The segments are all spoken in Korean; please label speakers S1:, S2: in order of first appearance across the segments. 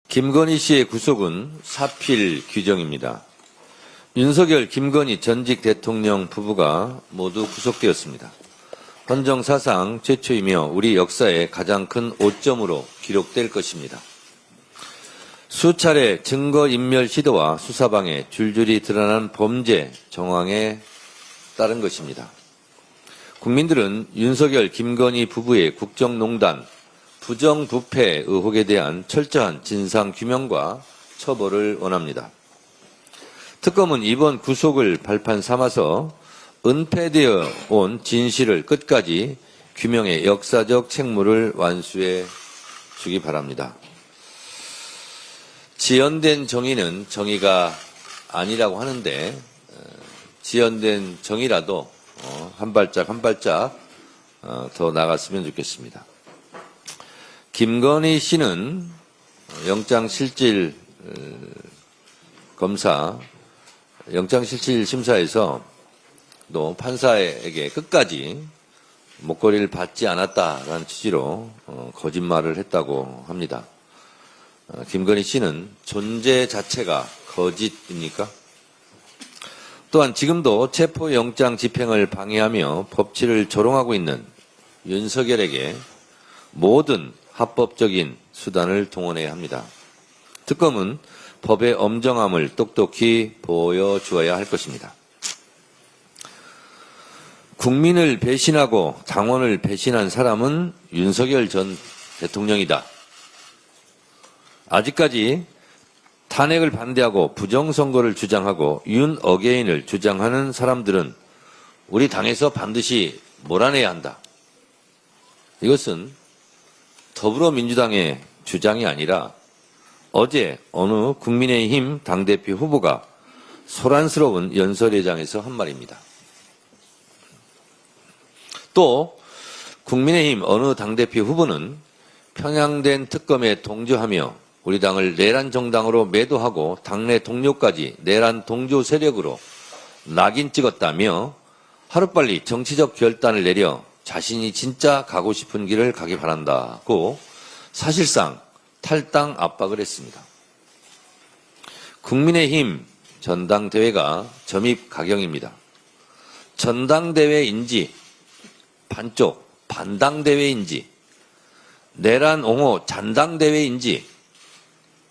S1: 김건희 씨의 구속은 사필 규정입니다. 윤석열, 김건희 전직 대통령 부부가 모두 구속되었습니다. 헌정사상 최초이며 우리 역사의 가장 큰 오점으로 기록될 것입니다. 수차례 증거인멸 시도와 수사방해 줄줄이 드러난 범죄 정황에 따른 것입니다. 국민들은 윤석열, 김건희 부부의 국정농단, 부정부패 의혹에 대한 철저한 진상규명과 처벌을 원합니다. 특검은 이번 구속을 발판 삼아서 은폐되어 온 진실을 끝까지 규명해 역사적 책무를 완수해 주기 바랍니다. 지연된 정의는 정의가 아니라고 하는데 지연된 정의라도 한 발짝 한 발짝 더 나갔으면 좋겠습니다. 김건희 씨는 영장실질 검사, 영장실질 심사에서 또 판사에게 끝까지 목걸이를 받지 않았다라는 취지로 거짓말을 했다고 합니다. 김건희 씨는 존재 자체가 거짓입니까? 또한 지금도 체포영장 집행을 방해하며 법치를 조롱하고 있는 윤석열에게 모든 합법적인 수단을 동원해야 합니다. 특검은 법의 엄정함을 똑똑히 보여주어야 할 것입니다. 국민을 배신하고 당원을 배신한 사람은 윤석열 전 대통령이다. 아직까지 탄핵을 반대하고 부정선거를 주장하고 윤 어게인을 주장하는 사람들은 우리 당에서 반드시 몰아내야 한다. 이것은 더불어민주당의 주장이 아니라 어제 어느 국민의힘 당대표 후보가 소란스러운 연설회장에서 한 말입니다. 또 국민의힘 어느 당대표 후보는 편향된 특검에 동조하며 우리 당을 내란 정당으로 매도하고 당내 동료까지 내란 동조 세력으로 낙인 찍었다며 하루빨리 정치적 결단을 내려 자신이 진짜 가고 싶은 길을 가기 바란다고 사실상 탈당 압박을 했습니다. 국민의힘 전당대회가 점입 가경입니다. 전당대회인지 반쪽 반당대회인지 내란 옹호 잔당대회인지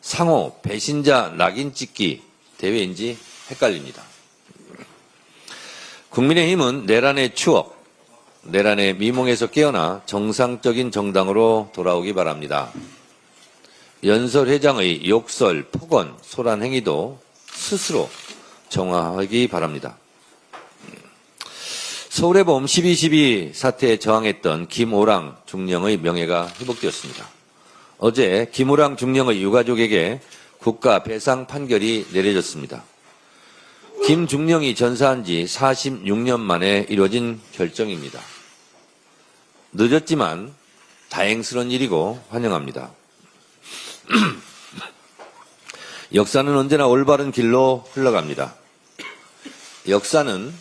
S1: 상호 배신자 낙인 찍기 대회인지 헷갈립니다. 국민의힘은 내란의 추억, 내란의 미몽에서 깨어나 정상적인 정당으로 돌아오기 바랍니다. 연설회장의 욕설, 폭언, 소란 행위도 스스로 정화하기 바랍니다. 서울의봄 12.12 사태에 저항했던 김오랑 중령의 명예가 회복되었습니다. 어제 김오랑 중령의 유가족에게 국가 배상 판결이 내려졌습니다. 김 중령이 전사한 지 46년 만에 이루어진 결정입니다. 늦었지만 다행스러운 일이고 환영합니다. 역사는 언제나 올바른 길로 흘러갑니다. 역사는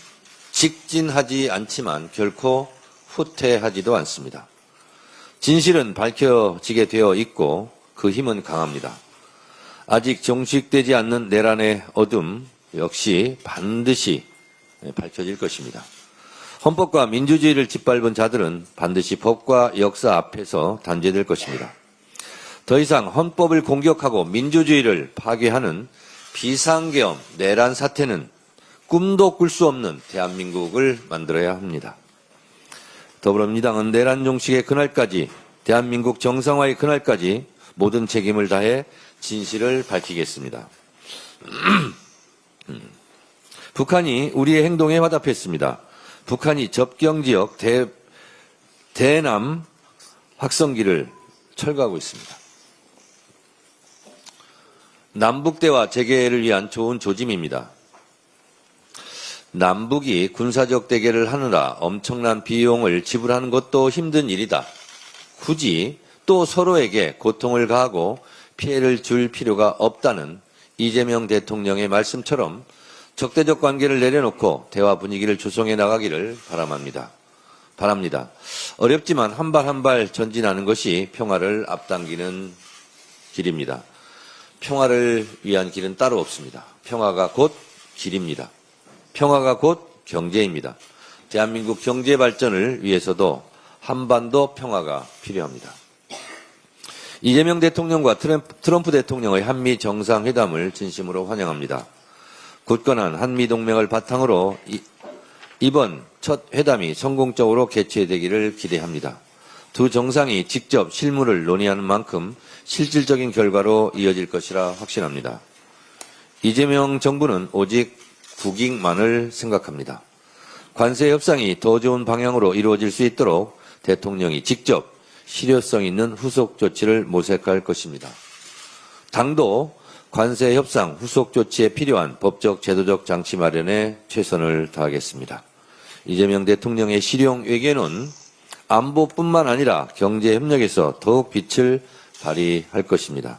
S1: 직진하지 않지만 결코 후퇴하지도 않습니다. 진실은 밝혀지게 되어 있고 그 힘은 강합니다. 아직 종식되지 않는 내란의 어둠 역시 반드시 밝혀질 것입니다. 헌법과 민주주의를 짓밟은 자들은 반드시 법과 역사 앞에서 단죄될 것입니다. 더 이상 헌법을 공격하고 민주주의를 파괴하는 비상계엄 내란 사태는 꿈도 꿀 수 없는 대한민국을 만들어야 합니다. 더불어민주당은 내란 종식의 그날까지, 대한민국 정상화의 그날까지 모든 책임을 다해 진실을 밝히겠습니다. 북한이 우리의 행동에 화답했습니다. 북한이 접경지역 대남 확성기를 철거하고 있습니다. 남북대화 재개를 위한 좋은 조짐입니다. 남북이 군사적 대결을 하느라 엄청난 비용을 지불하는 것도 힘든 일이다. 굳이 또 서로에게 고통을 가하고 피해를 줄 필요가 없다는 이재명 대통령의 말씀처럼 적대적 관계를 내려놓고 대화 분위기를 조성해 나가기를 바랍니다. 어렵지만 한 발 한 발 전진하는 것이 평화를 앞당기는 길입니다. 평화를 위한 길은 따로 없습니다. 평화가 곧 길입니다. 평화가 곧 경제입니다. 대한민국 경제 발전을 위해서도 한반도 평화가 필요합니다. 이재명 대통령과 트럼프 대통령의 한미 정상회담을 진심으로 환영합니다. 굳건한 한미 동맹을 바탕으로 이번 첫 회담이 성공적으로 개최되기를 기대합니다. 두 정상이 직접 실무를 논의하는 만큼 실질적인 결과로 이어질 것이라 확신합니다. 이재명 정부는 오직 국익만을 생각합니다. 관세 협상이 더 좋은 방향으로 이루어질 수 있도록 대통령이 직접 실효성 있는 후속 조치를 모색할 것입니다. 당도 관세 협상 후속 조치에 필요한 법적 제도적 장치 마련에 최선을 다하겠습니다. 이재명 대통령의 실용 외교는 안보뿐만 아니라 경제 협력에서 더욱 빛을 발휘할 것입니다.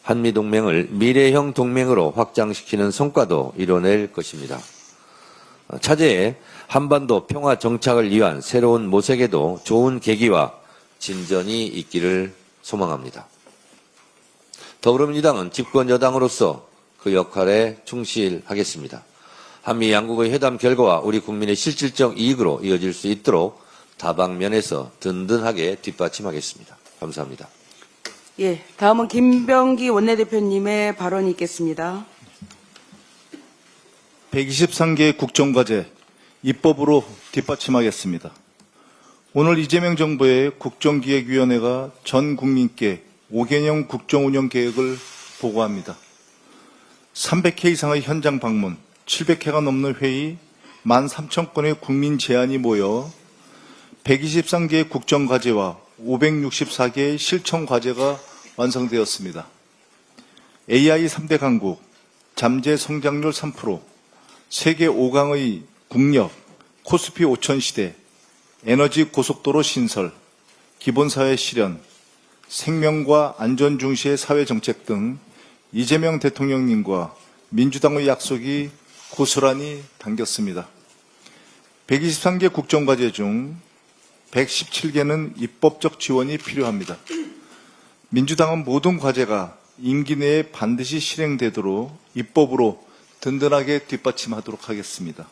S1: 한미 동맹을 미래형 동맹으로 확장시키는 성과도 이뤄낼 것입니다. 차제에 한반도 평화 정착을 위한 새로운 모색에도 좋은 계기와 진전이 있기를 소망합니다. 더불어민주당은 집권 여당으로서 그 역할에 충실하겠습니다. 한미 양국의 회담 결과와 우리 국민의 실질적 이익으로 이어질 수 있도록 다방면에서 든든하게 뒷받침하겠습니다. 감사합니다.
S2: 예, 다음은 김병기 원내대표님의 발언이 있겠습니다.
S3: 123개 국정과제 입법으로 뒷받침하겠습니다. 오늘 이재명 정부의 국정기획위원회가 전 국민께 5개년 국정운영 계획을 보고합니다. 300회 이상의 현장 방문, 700회가 넘는 회의, 13,000건의 국민 제안이 모여 123개의 국정과제와 564개의 실천과제가 완성되었습니다. AI 3대 강국, 잠재 성장률 3%, 세계 5강의 국력, 코스피 5천 시대, 에너지 고속도로 신설, 기본사회 실현, 생명과 안전 중시의 사회정책 등 이재명 대통령님과 민주당의 약속이 고스란히 담겼습니다. 123개 국정과제 중 117개는 입법적 지원이 필요합니다. 민주당은 모든 과제가 임기 내에 반드시 실행되도록 입법으로 든든하게 뒷받침하도록 하겠습니다.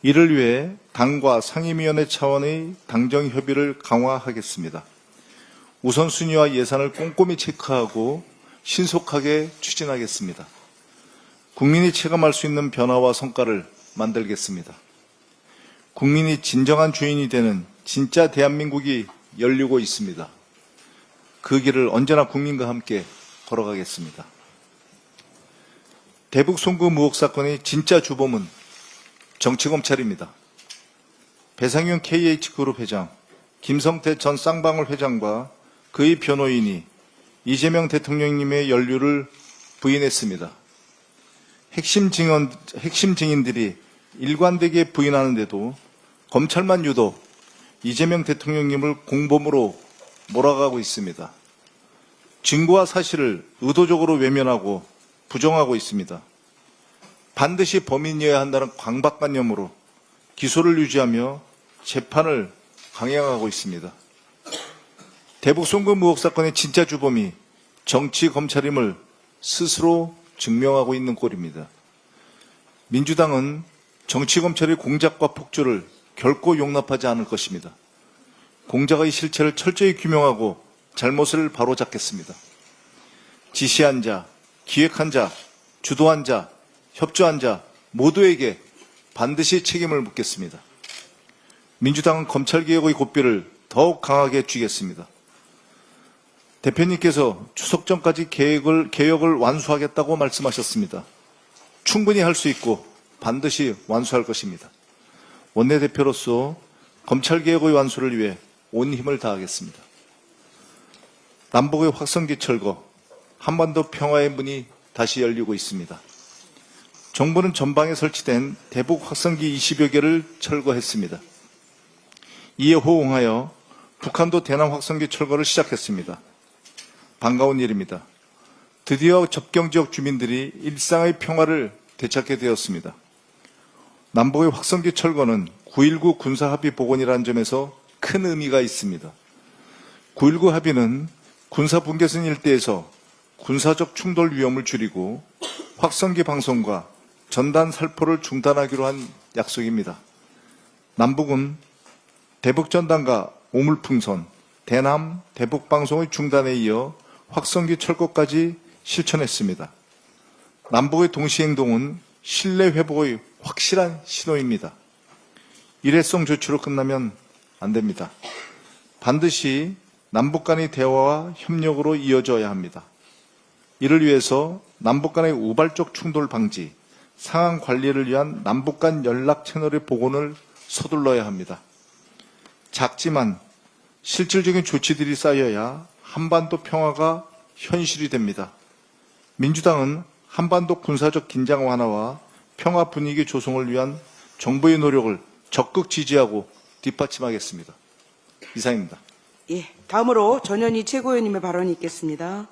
S3: 이를 위해 당과 상임위원회 차원의 당정 협의를 강화하겠습니다. 우선순위와 예산을 꼼꼼히 체크하고 신속하게 추진하겠습니다. 국민이 체감할 수 있는 변화와 성과를 만들겠습니다. 국민이 진정한 주인이 되는 진짜 대한민국이 열리고 있습니다. 그 길을 언제나 국민과 함께 걸어가겠습니다. 대북 송금 의혹 사건의 진짜 주범은 정치검찰입니다. 배상윤 KH그룹 회장, 김성태 전 쌍방울 회장과 그의 변호인이 이재명 대통령님의 연루를 부인했습니다. 핵심 증인들이 일관되게 부인하는데도 검찰만 유독 이재명 대통령님을 공범으로 몰아가고 있습니다. 증거와 사실을 의도적으로 외면하고 부정하고 있습니다. 반드시 범인이어야 한다는 강박관념으로 기소를 유지하며 재판을 강행하고 있습니다. 대북 송금 의혹 사건의 진짜 주범이 정치 검찰임을 스스로 증명하고 있는 꼴입니다. 민주당은 정치 검찰의 공작과 폭주를 결코 용납하지 않을 것입니다. 공작의 실체를 철저히 규명하고 잘못을 바로잡겠습니다. 지시한 자, 기획한 자, 주도한 자, 협조한 자 모두에게 반드시 책임을 묻겠습니다. 민주당은 검찰개혁의 고삐를 더욱 강하게 쥐겠습니다. 대표님께서 추석 전까지 개혁을 완수하겠다고 말씀하셨습니다. 충분히 할 수 있고 반드시 완수할 것입니다. 원내대표로서 검찰개혁의 완수를 위해 온 힘을 다하겠습니다. 남북의 확성기 철거, 한반도 평화의 문이 다시 열리고 있습니다. 정부는 전방에 설치된 대북 확성기 20여 개를 철거했습니다. 이에 호응하여 북한도 대남 확성기 철거를 시작했습니다. 반가운 일입니다. 드디어 접경지역 주민들이 일상의 평화를 되찾게 되었습니다. 남북의 확성기 철거는 9.19 군사합의 복원이라는 점에서 큰 의미가 있습니다. 9.19 합의는 군사분계선 일대에서 군사적 충돌 위험을 줄이고 확성기 방송과 전단 살포를 중단하기로 한 약속입니다. 남북은 대북전단과 오물풍선, 대남, 대북 방송의 중단에 이어 확성기 철거까지 실천했습니다. 남북의 동시행동은 신뢰 회복의 확실한 신호입니다. 일회성 조치로 끝나면 안 됩니다. 반드시 남북 간의 대화와 협력으로 이어져야 합니다. 이를 위해서 남북 간의 우발적 충돌 방지, 상황 관리를 위한 남북 간 연락 채널의 복원을 서둘러야 합니다. 작지만 실질적인 조치들이 쌓여야 한반도 평화가 현실이 됩니다. 민주당은 한반도 군사적 긴장 완화와 평화 분위기 조성을 위한 정부의 노력을 적극 지지하고 뒷받침하겠습니다. 이상입니다.
S2: 예, 다음으로 전현희 최고위원님의 발언이 있겠습니다.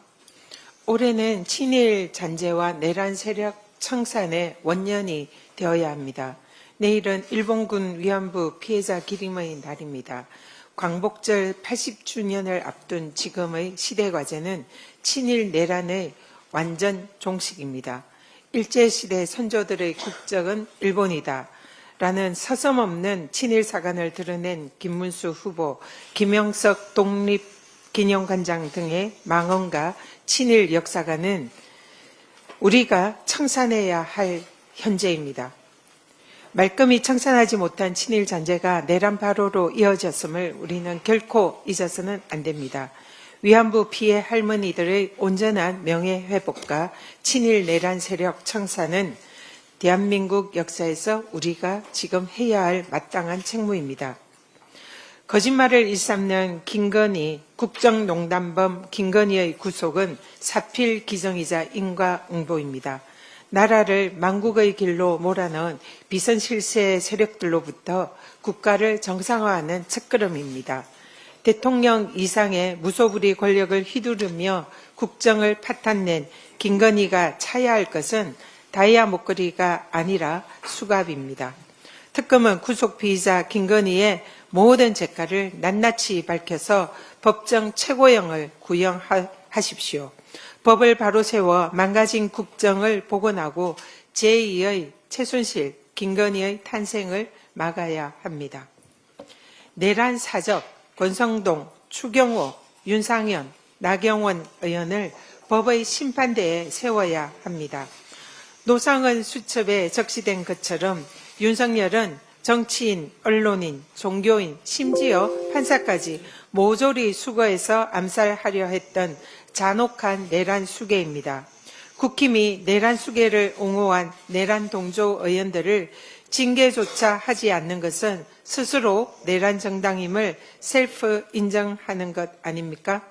S4: 올해는 친일 잔재와 내란 세력 청산의 원년이 되어야 합니다. 내일은 일본군 위안부 피해자 기림의 날입니다. 광복절 80주년을 앞둔 지금의 시대과제는 친일 내란의 완전 종식입니다. 일제시대 선조들의 국적은 일본이다 라는 서슴없는 친일 사관을 드러낸 김문수 후보, 김영석 독립기념관장 등의 망언과 친일 역사가는 우리가 청산해야 할 현재입니다. 말끔히 청산하지 못한 친일 잔재가 내란 발호로 이어졌음을 우리는 결코 잊어서는 안 됩니다. 위안부 피해 할머니들의 온전한 명예회복과 친일 내란 세력 청산은 대한민국 역사에서 우리가 지금 해야 할 마땅한 책무입니다. 거짓말을 일삼는 김건희 국정농단범 김건희의 구속은 사필 기정이자 인과응보입니다. 나라를 망국의 길로 몰아넣은 비선실세 세력들로부터 국가를 정상화하는 첫걸음입니다. 대통령 이상의 무소불위 권력을 휘두르며 국정을 파탄낸 김건희가 차야 할 것은 다이아 목걸이가 아니라 수갑입니다. 특검은 구속 피의자 김건희의 모든 죄가를 낱낱이 밝혀서 법정 최고형을 구형하십시오. 법을 바로 세워 망가진 국정을 복원하고 제2의 최순실, 김건희의 탄생을 막아야 합니다. 내란 사적, 권성동, 추경호, 윤상현, 나경원 의원을 법의 심판대에 세워야 합니다. 노상은 수첩에 적시된 것처럼 윤석열은 정치인, 언론인, 종교인, 심지어 판사까지 모조리 수거해서 암살하려 했던 잔혹한 내란 수괴입니다. 국힘이 내란 수괴를 옹호한 내란 동조 의원들을 징계조차 하지 않는 것은 스스로 내란 정당임을 셀프 인정하는 것 아닙니까?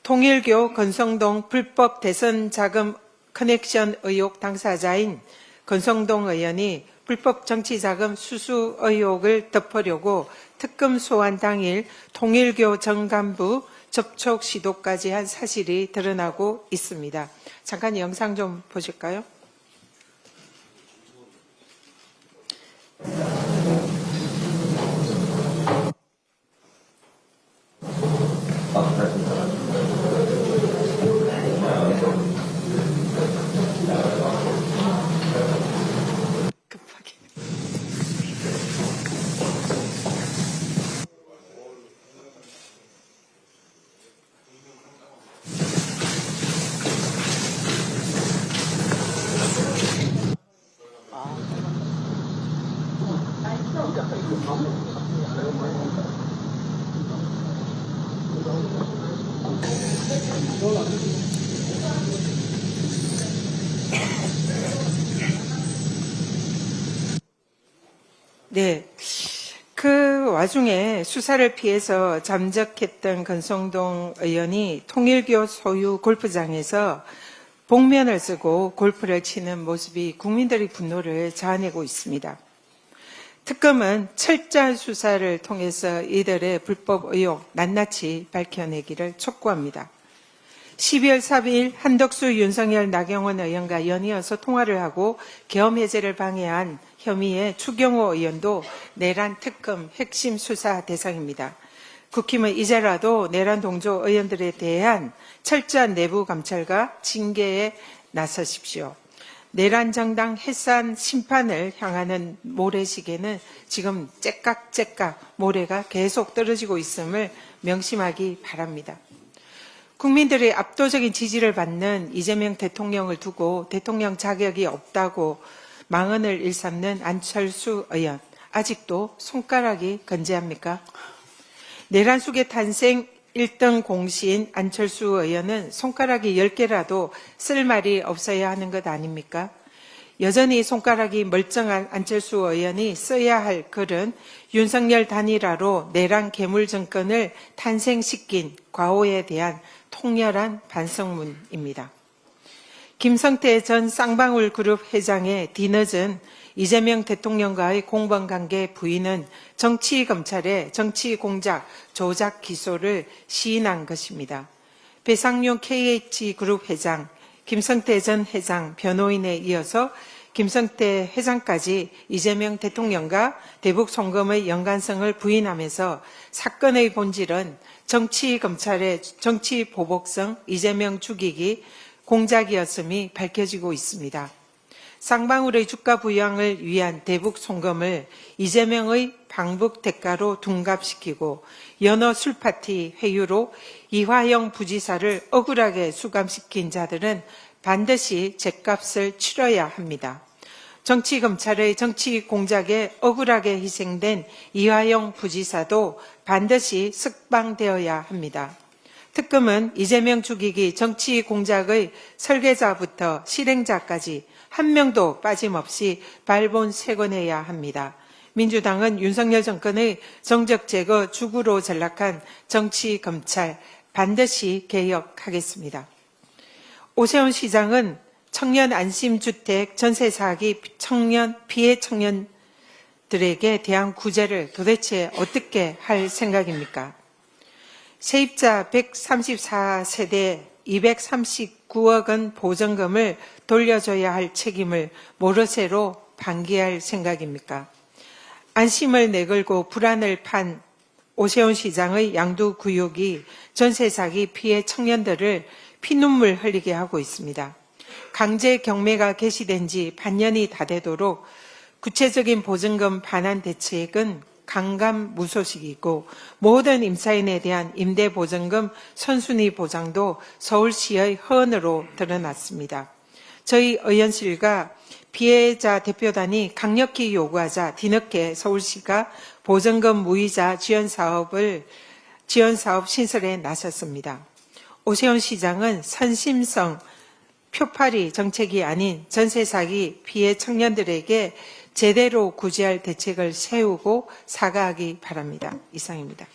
S4: 통일교 권성동 불법 대선 자금 커넥션 의혹 당사자인 권성동 의원이 불법 정치자금 수수 의혹을 덮으려고 특검 소환 당일 통일교 전 간부 접촉 시도까지 한 사실이 드러나고 있습니다. 잠깐 영상 좀 보실까요? 급하게. 네. 그 와중에 수사를 피해서 잠적했던 권성동 의원이 통일교 소유 골프장에서 복면을 쓰고 골프를 치는 모습이 국민들의 분노를 자아내고 있습니다. 특검은 철저한 수사를 통해서 이들의 불법 의혹 낱낱이 밝혀내기를 촉구합니다. 12월 4일 한덕수, 윤석열, 나경원 의원과 연이어서 통화를 하고 계엄 해제를 방해한 혐의의 추경호 의원도 내란 특검 핵심 수사 대상입니다. 국힘은 이제라도 내란 동조 의원들에 대한 철저한 내부 감찰과 징계에 나서십시오. 내란 정당 해산 심판을 향하는 모래시계는 지금 째깍째깍 모래가 계속 떨어지고 있음을 명심하기 바랍니다. 국민들의 압도적인 지지를 받는 이재명 대통령을 두고 대통령 자격이 없다고 망언을 일삼는 안철수 의원, 아직도 손가락이 건재합니까? 내란 속의 탄생 1등 공시인 안철수 의원은 손가락이 10개라도 쓸 말이 없어야 하는 것 아닙니까? 여전히 손가락이 멀쩡한 안철수 의원이 써야 할 글은 윤석열 단일화로 내란 괴물 정권을 탄생시킨 과오에 대한 통렬한 반성문입니다. 김성태 전 쌍방울 그룹 회장의 뒤늦은 이재명 대통령과의 공범관계 부인은 정치검찰의 정치공작 조작 기소를 시인한 것입니다. 배상용 KH그룹 회장, 김성태 전 회장 변호인에 이어서 김성태 회장까지 이재명 대통령과 대북 송금의 연관성을 부인하면서 사건의 본질은 정치검찰의 정치보복성 이재명 죽이기 공작이었음이 밝혀지고 있습니다. 쌍방울의 주가 부양을 위한 대북 송금을 이재명의 방북 대가로 둔갑시키고 연어 술파티 회유로 이화영 부지사를 억울하게 수감시킨 자들은 반드시 죗값을 치러야 합니다. 정치검찰의 정치 공작에 억울하게 희생된 이화영 부지사도 반드시 석방되어야 합니다. 특검은 이재명 죽이기 정치 공작의 설계자부터 실행자까지 한 명도 빠짐없이 발본색원해야 합니다. 민주당은 윤석열 정권의 정적 제거 주구로 전락한 정치 검찰 반드시 개혁하겠습니다. 오세훈 시장은 청년 안심주택 전세 사기 피해 청년들에게 대한 구제를 도대체 어떻게 할 생각입니까? 세입자 134세대 239억 원 보전금을 돌려줘야 할 책임을 모르쇠로 방기할 생각입니까? 안심을 내걸고 불안을 판 오세훈 시장의 양두구역이 전세 사기 피해 청년들을 피눈물 흘리게 하고 있습니다. 강제 경매가 개시된 지 반년이 다 되도록 구체적인 보증금 반환 대책은 강감무소식이고 모든 임차인에 대한 임대보증금 선순위 보장도 서울시의 허언으로 드러났습니다. 저희 의원실과 피해자 대표단이 강력히 요구하자 뒤늦게 서울시가 보증금 무이자 지원사업 신설에 나섰습니다. 오세훈 시장은 선심성 표파리 정책이 아닌 전세 사기 피해 청년들에게 제대로 구제할 대책을 세우고 사과하기 바랍니다. 이상입니다.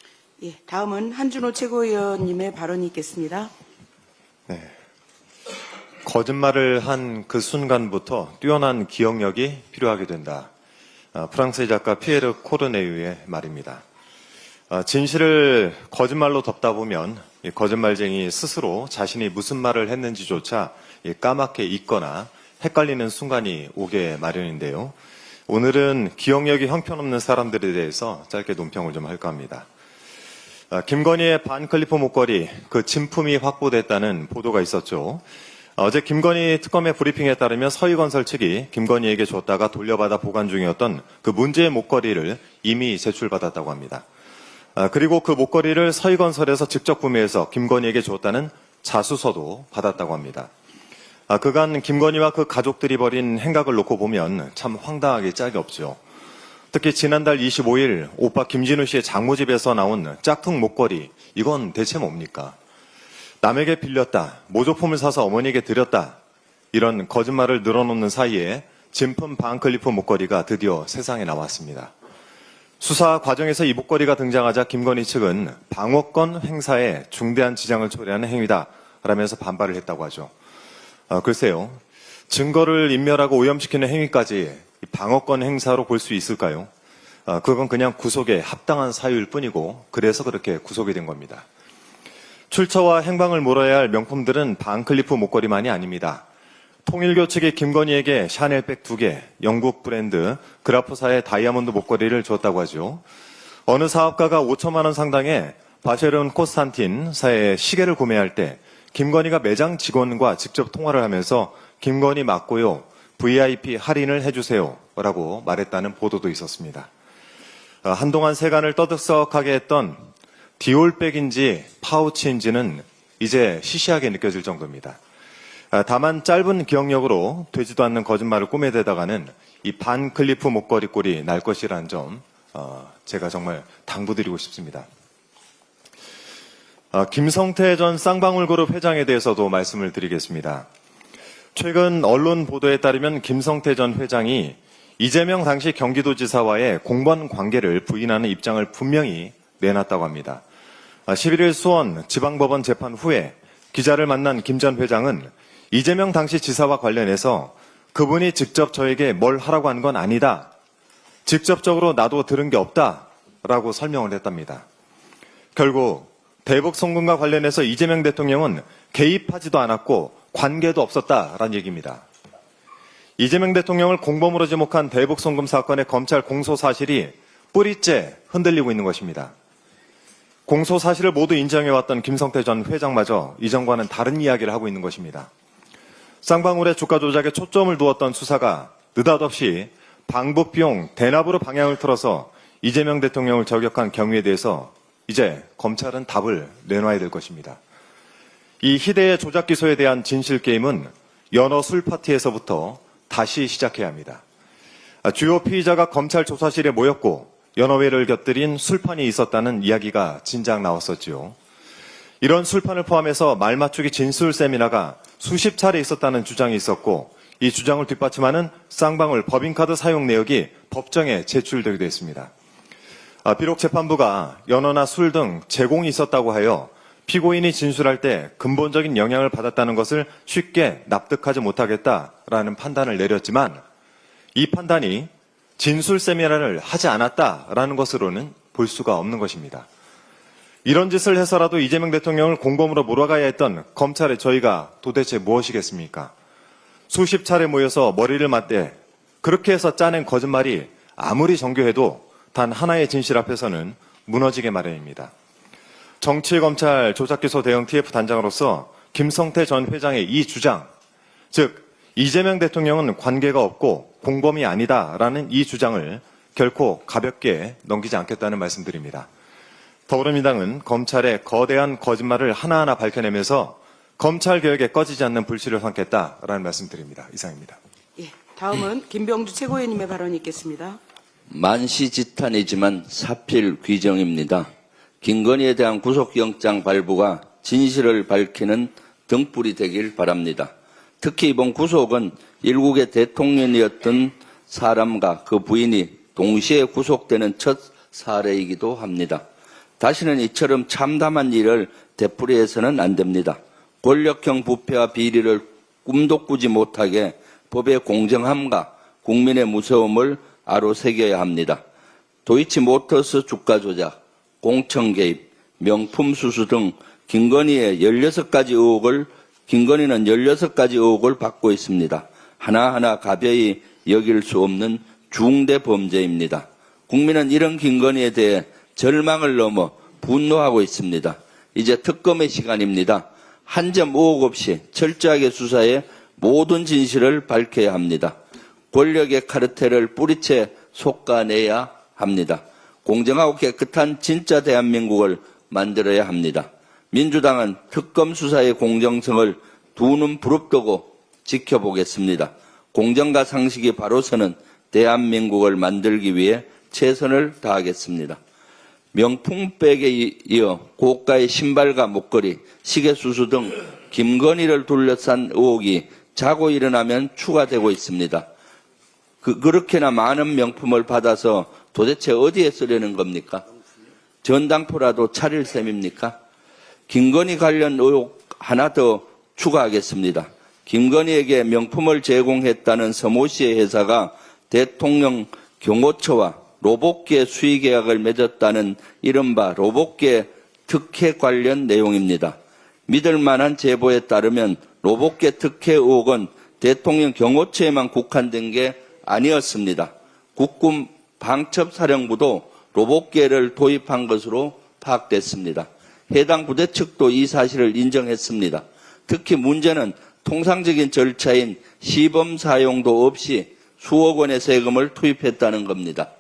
S2: 예, 다음은 한준호 최고위원님의 발언이 있겠습니다.
S5: 네. 거짓말을 한 그 순간부터 뛰어난 기억력이 필요하게 된다. 프랑스의 작가 피에르 코르네유의 말입니다. 진실을 거짓말로 덮다 보면 거짓말쟁이 스스로 자신이 무슨 말을 했는지조차 까맣게 잊거나 헷갈리는 순간이 오게 마련인데요. 오늘은 기억력이 형편없는 사람들에 대해서 짧게 논평을 좀 할까 합니다. 김건희의 반클리프 목걸이, 그 진품이 확보됐다는 보도가 있었죠. 어제 김건희 특검의 브리핑에 따르면 서희건설 측이 김건희에게 줬다가 돌려받아 보관 중이었던 그 문제의 목걸이를 이미 제출받았다고 합니다. 그리고 그 목걸이를 서희건설에서 직접 구매해서 김건희에게 줬다는 자수서도 받았다고 합니다. 그간 김건희와 그 가족들이 벌인 행각을 놓고 보면 참 황당하게 짝이 없죠. 특히 지난달 25일 오빠 김진우 씨의 장모집에서 나온 짝퉁 목걸이, 이건 대체 뭡니까? 남에게 빌렸다, 모조품을 사서 어머니에게 드렸다, 이런 거짓말을 늘어놓는 사이에 진품 반클리프 목걸이가 드디어 세상에 나왔습니다. 수사 과정에서 이 목걸이가 등장하자 김건희 측은 방어권 행사에 중대한 지장을 초래하는 행위다 라면서 반발을 했다고 하죠. 글쎄요, 증거를 인멸하고 오염시키는 행위까지 방어권 행사로 볼 수 있을까요? 그건 그냥 구속에 합당한 사유일 뿐이고 그래서 그렇게 구속이 된 겁니다. 출처와 행방을 물어야 할 명품들은 반클리프 목걸이만이 아닙니다. 통일교 측이 김건희에게 샤넬백 2개, 영국 브랜드 그라포사의 다이아몬드 목걸이를 줬다고 하죠. 어느 사업가가 5천만 원 상당의 바쉐른 코스탄틴사의 시계를 구매할 때 김건희가 매장 직원과 직접 통화를 하면서 김건희 맞고요, VIP 할인을 해주세요 라고 말했다는 보도도 있었습니다. 한동안 세간을 떠들썩하게 했던 디올백인지 파우치인지는 이제 시시하게 느껴질 정도입니다. 다만 짧은 기억력으로 되지도 않는 거짓말을 꾸며대다가는 이 반클리프 목걸이 꼴이 날 것이라는 점 제가 정말 당부드리고 싶습니다. 김성태 전 쌍방울그룹 회장에 대해서도 말씀을 드리겠습니다. 최근 언론 보도에 따르면 김성태 전 회장이 이재명 당시 경기도지사와의 공범 관계를 부인하는 입장을 분명히 내놨다고 합니다. 11일 수원 지방법원 재판 후에 기자를 만난 김 전 회장은 이재명 당시 지사와 관련해서 그분이 직접 저에게 뭘 하라고 한 건 아니다. 직접적으로 나도 들은 게 없다라고 설명을 했답니다. 결국 대북 송금과 관련해서 이재명 대통령은 개입하지도 않았고 관계도 없었다라는 얘기입니다. 이재명 대통령을 공범으로 지목한 대북 송금 사건의 검찰 공소 사실이 뿌리째 흔들리고 있는 것입니다. 공소 사실을 모두 인정해왔던 김성태 전 회장마저 이전과는 다른 이야기를 하고 있는 것입니다. 쌍방울의 주가 조작에 초점을 두었던 수사가 느닷없이 방북 비용 대납으로 방향을 틀어서 이재명 대통령을 저격한 경위에 대해서 이제 검찰은 답을 내놔야 될 것입니다. 이 희대의 조작 기소에 대한 진실 게임은 연어 술 파티에서부터 다시 시작해야 합니다. 주요 피의자가 검찰 조사실에 모였고 연어회를 곁들인 술판이 있었다는 이야기가 진작 나왔었지요. 이런 술판을 포함해서 말맞추기 진술 세미나가 수십 차례 있었다는 주장이 있었고 이 주장을 뒷받침하는 쌍방울 법인카드 사용 내역이 법정에 제출되기도 했습니다. 비록 재판부가 연어나 술 등 제공이 있었다고 하여 피고인이 진술할 때 근본적인 영향을 받았다는 것을 쉽게 납득하지 못하겠다라는 판단을 내렸지만 이 판단이 진술 세미나를 하지 않았다라는 것으로는 볼 수가 없는 것입니다. 이런 짓을 해서라도 이재명 대통령을 공범으로 몰아가야 했던 검찰의 저희가 도대체 무엇이겠습니까? 수십 차례 모여서 머리를 맞대 그렇게 해서 짜낸 거짓말이 아무리 정교해도 단 하나의 진실 앞에서는 무너지게 마련입니다. 정치검찰 조작기소 대응 TF 단장으로서 김성태 전 회장의 이 주장, 즉 이재명 대통령은 관계가 없고 공범이 아니다라는 이 주장을 결코 가볍게 넘기지 않겠다는 말씀드립니다. 더불어민주당은 검찰의 거대한 거짓말을 하나하나 밝혀내면서 검찰개혁에 꺼지지 않는 불씨를 삼겠다라는 말씀드립니다. 이상입니다.
S2: 예, 다음은 김병주 최고위원님의 발언이 있겠습니다.
S6: 만시지탄이지만 사필 귀정입니다. 김건희에 대한 구속영장 발부가 진실을 밝히는 등불이 되길 바랍니다. 특히 이번 구속은 일국의 대통령이었던 사람과 그 부인이 동시에 구속되는 첫 사례이기도 합니다. 다시는 이처럼 참담한 일을 되풀이해서는 안 됩니다. 권력형 부패와 비리를 꿈도 꾸지 못하게 법의 공정함과 국민의 무서움을 아로새겨야 합니다. 도이치모터스 주가 조작, 공천 개입, 명품 수수 등 김건희는 16가지 의혹을 받고 있습니다. 하나하나 가벼이 여길 수 없는 중대 범죄입니다. 국민은 이런 김건희에 대해 절망을 넘어 분노하고 있습니다. 이제 특검의 시간입니다. 한 점 의혹 없이 철저하게 수사해 모든 진실을 밝혀야 합니다. 권력의 카르텔을 뿌리채 솎아내야 합니다. 공정하고 깨끗한 진짜 대한민국을 만들어야 합니다. 민주당은 특검 수사의 공정성을 두 눈 부릅뜨고 지켜보겠습니다. 공정과 상식이 바로 서는 대한민국을 만들기 위해 최선을 다하겠습니다. 명품백에 이어 고가의 신발과 목걸이, 시계 수수 등 김건희를 둘러싼 의혹이 자고 일어나면 추가되고 있습니다. 그렇게나 많은 명품을 받아서 도대체 어디에 쓰려는 겁니까? 전당포라도 차릴 셈입니까? 김건희 관련 의혹 하나 더 추가하겠습니다. 김건희에게 명품을 제공했다는 서모 씨의 회사가 대통령 경호처와 로봇계 수의 계약을 맺었다는 이른바 로봇계 특혜 관련 내용입니다. 믿을 만한 제보에 따르면 로봇계 특혜 의혹은 대통령 경호처에만 국한된 게 아니었습니다. 국군 방첩사령부도 로봇계를 도입한 것으로 파악됐습니다. 해당 부대 측도 이 사실을 인정했습니다. 특히 문제는 통상적인 절차인 시범 사용도 없이 수억 원의 세금을 투입했다는 겁니다.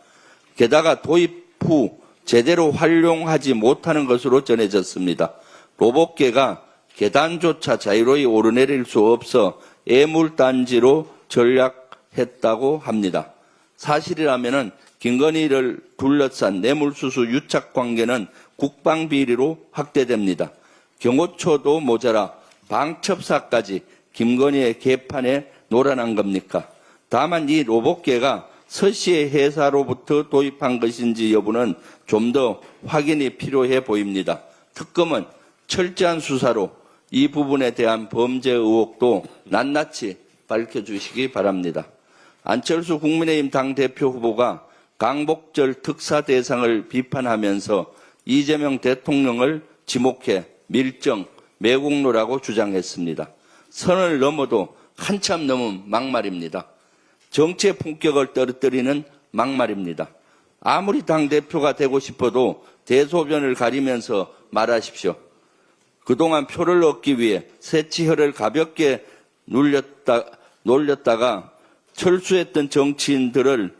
S6: 게다가 도입 후 제대로 활용하지 못하는 것으로 전해졌습니다. 로봇개가 계단조차 자유로이 오르내릴 수 없어 애물단지로 전략했다고 합니다. 사실이라면 김건희를 둘러싼 뇌물수수 유착 관계는 국방비리로 확대됩니다. 경호처도 모자라 방첩사까지 김건희의 개판에 놀아난 겁니까? 다만 이 로봇개가 서씨의 회사로부터 도입한 것인지 여부는 좀 더 확인이 필요해 보입니다. 특검은 철저한 수사로 이 부분에 대한 범죄 의혹도 낱낱이 밝혀주시기 바랍니다. 안철수 국민의힘 당대표 후보가 광복절 특사 대상을 비판하면서 이재명 대통령을 지목해 밀정, 매국노라고 주장했습니다. 선을 넘어도 한참 넘은 막말입니다. 정치의 품격을 떨어뜨리는 막말입니다. 아무리 당대표가 되고 싶어도 대소변을 가리면서 말하십시오. 그동안 표를 얻기 위해 새치혈을 가볍게 놀렸다가 철수했던 정치인들을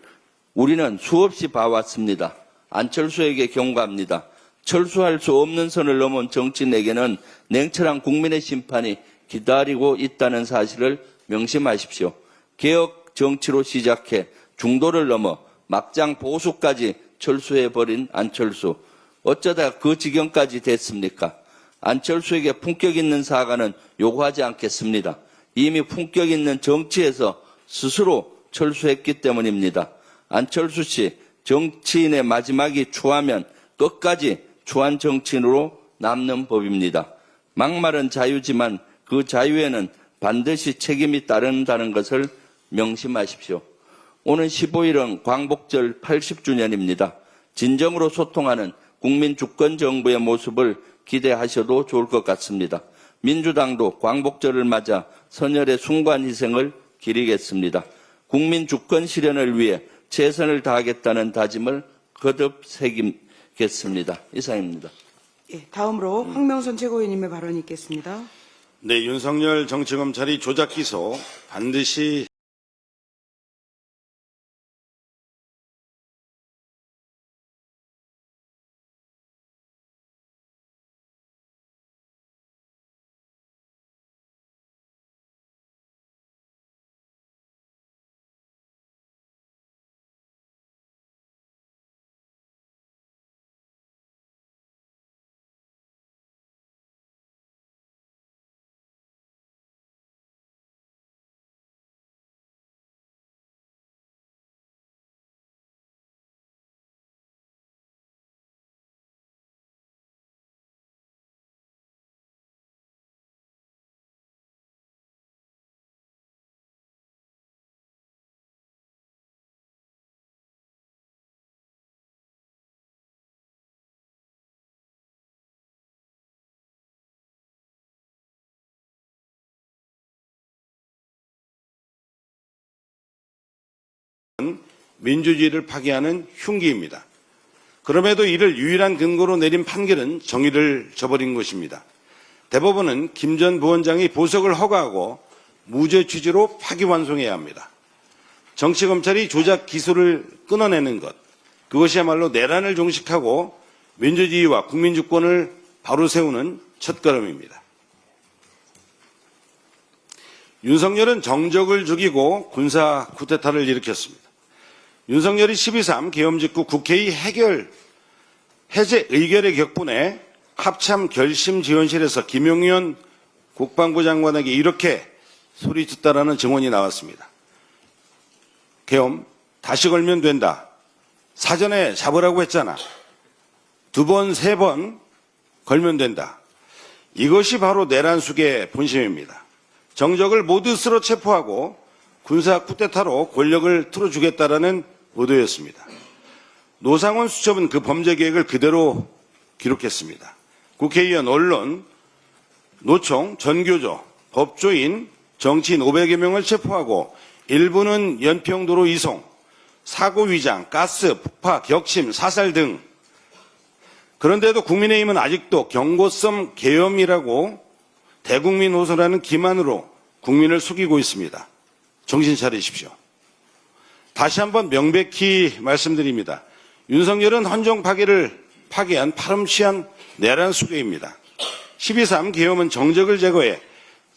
S6: 우리는 수없이 봐왔습니다. 안철수에게 경고합니다. 철수할 수 없는 선을 넘은 정치인에게는 냉철한 국민의 심판이 기다리고 있다는 사실을 명심하십시오. 개혁 정치로 시작해 중도를 넘어 막장 보수까지 철수해버린 안철수. 어쩌다 그 지경까지 됐습니까? 안철수에게 품격 있는 사과는 요구하지 않겠습니다. 이미 품격 있는 정치에서 스스로 철수했기 때문입니다. 안철수 씨, 정치인의 마지막이 추하면 끝까지 추한 정치인으로 남는 법입니다. 막말은 자유지만 그 자유에는 반드시 책임이 따른다는 것을 명심하십시오. 오는 15일은 광복절 80주년입니다. 진정으로 소통하는 국민 주권 정부의 모습을 기대하셔도 좋을 것 같습니다. 민주당도 광복절을 맞아 선열의 숭고한 희생을 기리겠습니다. 국민 주권 실현을 위해 최선을 다하겠다는 다짐을 거듭 새기겠습니다. 이상입니다.
S2: 예, 다음으로 황명선 최고위원님의 발언이 있겠습니다.
S7: 네, 윤석열 정치검찰이 조작 기소 반드시 민주주의를 파괴하는 흉기입니다. 그럼에도 이를 유일한 근거로 내린 판결은 정의를 저버린 것입니다. 대법원은 김 전 부원장이 보석을 허가하고 무죄 취지로 파기환송해야 합니다. 정치검찰이 조작 기소를 끊어내는 것, 그것이야말로 내란을 종식하고 민주주의와 국민주권을 바로 세우는 첫걸음입니다. 윤석열은 정적을 죽이고 군사 쿠데타를 일으켰습니다. 윤석열이 12.3 계엄 직후 국회의 해제 의결의 격분에 합참 결심지원실에서 김용현 국방부 장관에게 이렇게 소리쳤다라는 증언이 나왔습니다. 계엄 다시 걸면 된다. 사전에 잡으라고 했잖아. 2번, 3번 걸면 된다. 이것이 바로 내란숙의 본심입니다. 정적을 모두 쓸어 체포하고 군사 쿠데타로 권력을 틀어주겠다라는 의도였습니다. 노상원 수첩은 그 범죄 계획을 그대로 기록했습니다. 국회의원, 언론, 노총, 전교조, 법조인, 정치인 500여 명을 체포하고 일부는 연평도로 이송, 사고 위장, 가스, 폭파, 격침, 사살 등 그런데도 국민의힘은 아직도 경고성 계엄이라고 대국민 호소라는 기만으로 국민을 속이고 있습니다. 정신 차리십시오. 다시 한번 명백히 말씀드립니다. 윤석열은 헌정 파괴를 파괴한 파렴치한 내란 수괴입니다. 12.3 계엄은 정적을 제거해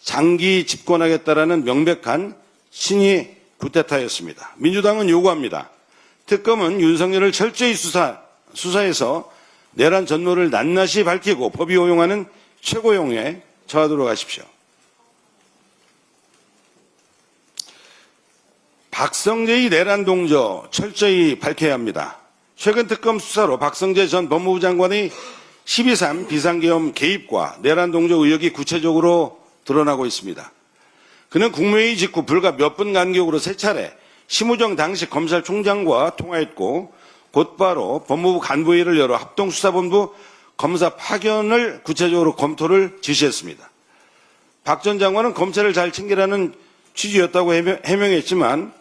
S7: 장기 집권하겠다라는 명백한 신의 쿠데타였습니다. 민주당은 요구합니다. 특검은 윤석열을 철저히 수사해서 내란 전모를 낱낱이 밝히고 법이 허용하는 최고형에 처하도록 하십시오. 박성재의 내란 동조 철저히 밝혀야 합니다. 최근 특검 수사로 박성재 전 법무부 장관의 12.3 비상계엄 개입과 내란 동조 의혹이 구체적으로 드러나고 있습니다. 그는 국무회의 직후 불과 몇 분 간격으로 세 차례 심우정 당시 검찰총장과 통화했고 곧바로 법무부 간부회의를 열어 합동수사본부 검사 파견을 구체적으로 검토를 지시했습니다. 박 전 장관은 검찰을 잘 챙기라는 취지였다고 해명했지만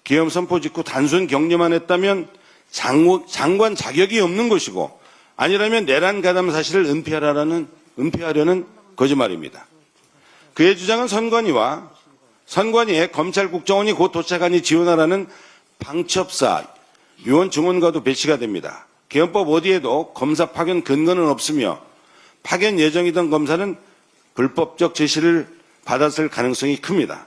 S7: 계엄 선포 직후 단순 격려만 했다면 장관 자격이 없는 것이고 아니라면 내란 가담 사실을 은폐하려는 거짓말입니다. 그의 주장은 선관위에 검찰 국정원이 곧 도착하니 지원하라는 방첩사 유언 증언과도 배치가 됩니다. 계엄법 어디에도 검사 파견 근거는 없으며 파견 예정이던 검사는 불법적 지시를 받았을 가능성이 큽니다.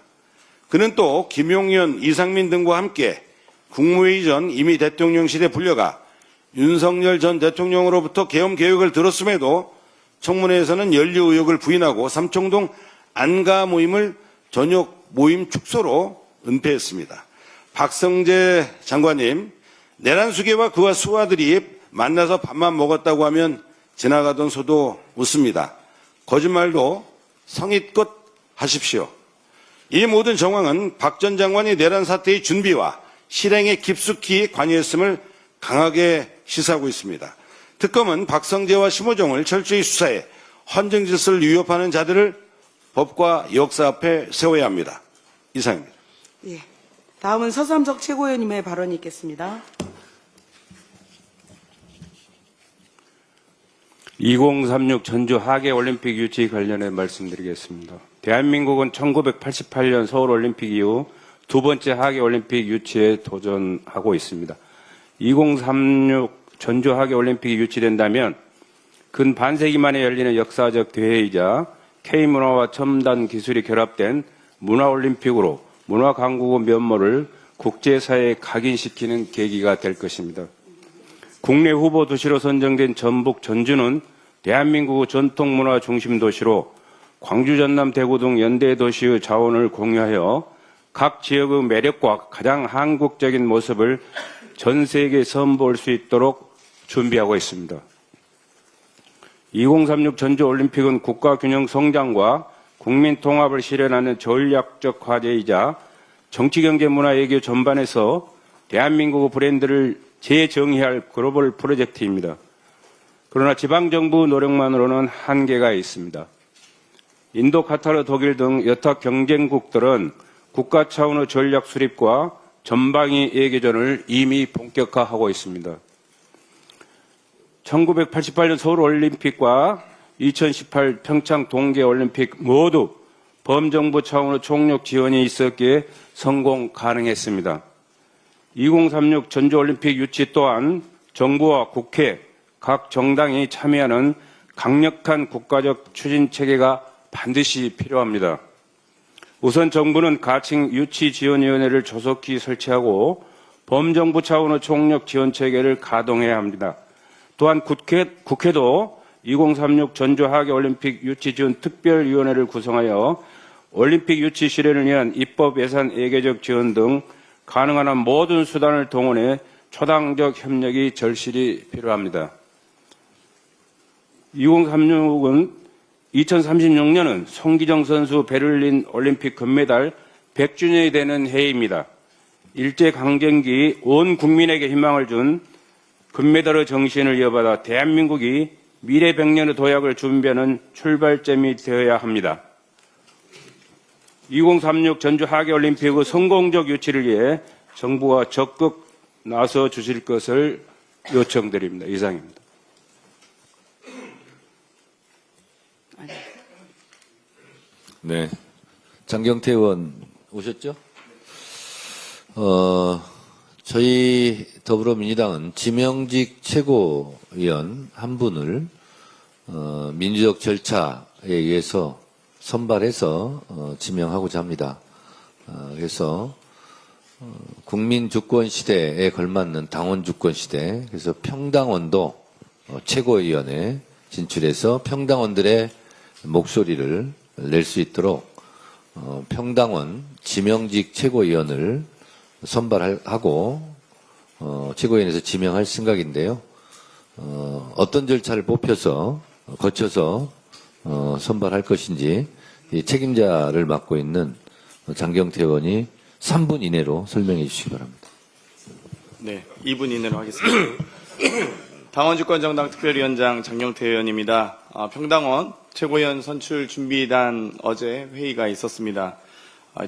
S7: 그는 또 김용현, 이상민 등과 함께 국무회의 전 이미 대통령실에 불려가 윤석열 전 대통령으로부터 계엄 계획을 들었음에도 청문회에서는 연루 의혹을 부인하고 삼청동 안가 모임을 전역 모임 축소로 은폐했습니다. 박성재 장관님, 내란 수괴와 그와 수하들이 만나서 밥만 먹었다고 하면 지나가던 소도 웃습니다. 거짓말도 성의껏 하십시오. 이 모든 정황은 박 전 장관이 내란 사태의 준비와 실행에 깊숙이 관여했음을 강하게 시사하고 있습니다. 특검은 박성재와 심호정을 철저히 수사해 헌정 질서를 위협하는 자들을 법과 역사 앞에 세워야 합니다. 이상입니다.
S2: 예. 다음은 서삼석 최고위원님의 발언이 있겠습니다.
S8: 2036 전주 하계올림픽 유치 관련해 말씀드리겠습니다. 대한민국은 1988년 서울올림픽 이후 두 번째 하계올림픽 유치에 도전하고 있습니다. 2036 전주 하계올림픽이 유치된다면 근 반세기 만에 열리는 역사적 대회이자 K문화와 첨단 기술이 결합된 문화올림픽으로 문화강국의 면모를 국제사회에 각인시키는 계기가 될 것입니다. 국내 후보 도시로 선정된 전북 전주는 대한민국의 전통문화 중심 도시로 광주, 전남, 대구 등 연대 도시의 자원을 공유하여 각 지역의 매력과 가장 한국적인 모습을 전 세계에 선보일 수 있도록 준비하고 있습니다. 2036 전주올림픽은 국가균형 성장과 국민 통합을 실현하는 전략적 과제이자 정치, 경제, 문화, 외교 전반에서 대한민국의 브랜드를 재정의할 글로벌 프로젝트입니다. 그러나 지방정부 노력만으로는 한계가 있습니다. 인도, 카타르, 독일 등 여타 경쟁국들은 국가 차원의 전략 수립과 전방위 외교전을 이미 본격화하고 있습니다. 1988년 서울올림픽과 2018 평창 동계올림픽 모두 범정부 차원의 총력 지원이 있었기에 성공 가능했습니다. 2036 전주올림픽 유치 또한 정부와 국회, 각 정당이 참여하는 강력한 국가적 추진 체계가 반드시 필요합니다. 우선 정부는 가칭 유치지원위원회를 조속히 설치하고 범정부 차원의 총력 지원 체계를 가동해야 합니다. 또한 국회도 2036 전주 하계올림픽 유치지원 특별위원회를 구성하여 올림픽 유치 실현을 위한 입법 예산 외교적 지원 등 가능한 한 모든 수단을 동원해 초당적 협력이 절실히 필요합니다. 2036은 2036년은 송기정 선수 베를린 올림픽 금메달 100주년이 되는 해입니다. 일제강점기 온 국민에게 희망을 준 금메달의 정신을 이어받아 대한민국이 미래 100년의 도약을 준비하는 출발점이 되어야 합니다. 2036 전주 하계올림픽의 성공적 유치를 위해 정부가 적극 나서 주실 것을 요청드립니다. 이상입니다.
S1: 네. 장경태 의원 오셨죠? 저희 더불어민주당은 지명직 최고위원 한 분을 민주적 절차에 의해서 선발해서 지명하고자 합니다. 그래서 국민 주권 시대에 걸맞는 당원 주권 시대, 그래서 평당원도 최고위원회 진출해서 평당원들의 목소리를 낼 수 있도록 평당원 지명직 최고위원을 선발하고 최고위원회에서 지명할 생각인데요. 어떤 절차를 거쳐서 선발할 것인지 이 책임자를 맡고 있는 장경태 의원이 3분 이내로 설명해 주시기 바랍니다.
S9: 네, 2분 이내로 하겠습니다. 당원주권정당 특별위원장 장경태 의원입니다. 평당원 최고위원 선출 준비단 어제 회의가 있었습니다.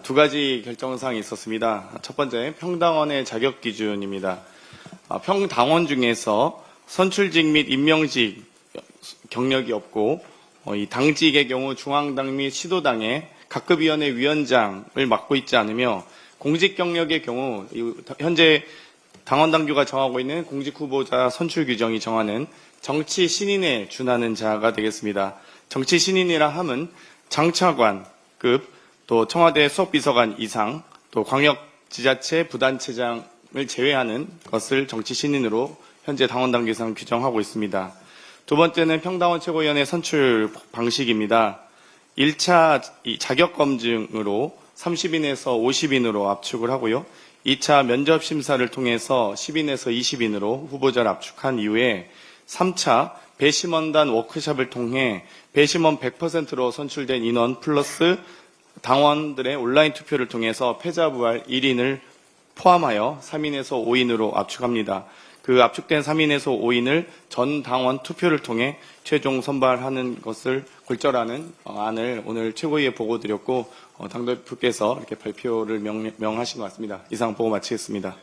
S9: 두 가지 결정사항이 있었습니다. 첫 번째, 평당원의 자격 기준입니다. 평당원 중에서 선출직 및 임명직 경력이 없고 이 당직의 경우 중앙당 및 시도당의 각급위원회 위원장을 맡고 있지 않으며 공직 경력의 경우 현재 당원당규가 정하고 있는 공직후보자 선출 규정이 정하는 정치 신인에 준하는 자가 되겠습니다. 정치 신인이라 함은 장차관급, 또 청와대 수석비서관 이상, 또 광역지자체 부단체장을 제외하는 것을 정치 신인으로 현재 당원당규상 규정하고 있습니다. 두 번째는 평당원 최고위원회 선출 방식입니다. 1차 자격검증으로 30인에서 50인으로 압축을 하고요. 2차 면접 심사를 통해서 10인에서 20인으로 후보자를 압축한 이후에 3차 배심원단 워크숍을 통해 배심원 100%로 선출된 인원 플러스 당원들의 온라인 투표를 통해서 패자부활 1인을 포함하여 3인에서 5인으로 압축합니다. 그 압축된 3인에서 5인을 전 당원 투표를 통해 최종 선발하는 것을 골절하는 안을 오늘 최고위에 보고드렸고 당대표께서 이렇게 발표를 명하신 것 같습니다. 이상 보고 마치겠습니다.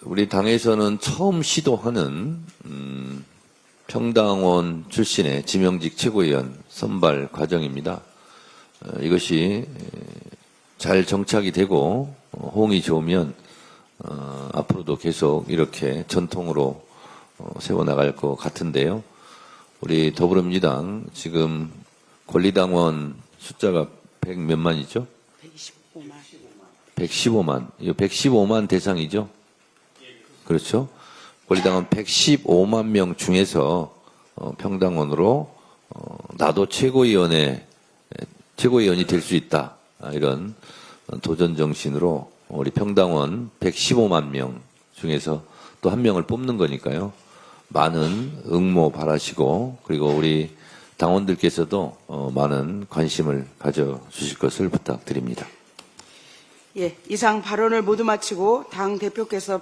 S1: 우리 당에서는 처음 시도하는 평당원 출신의 지명직 최고위원 선발 과정입니다. 이것이 잘 정착이 되고 호응이 좋으면 앞으로도 계속 이렇게 전통으로 세워나갈 것 같은데요. 우리 더불어민주당 지금 권리당원 숫자가 100 몇만이죠? 115만. 이거 115만 대상이죠? 그렇죠? 권리당원 115만 명 중에서 평당원으로 나도 최고위원이 될 수 있다. 이런 도전 정신으로 우리 평당원 115만 명 중에서 또 한 명을 뽑는 거니까요. 많은 응모 바라시고 그리고 우리 당원들께서도 많은 관심을 가져주실 것을 부탁드립니다.
S2: 예, 이상 발언을 모두 마치고 당 대표께서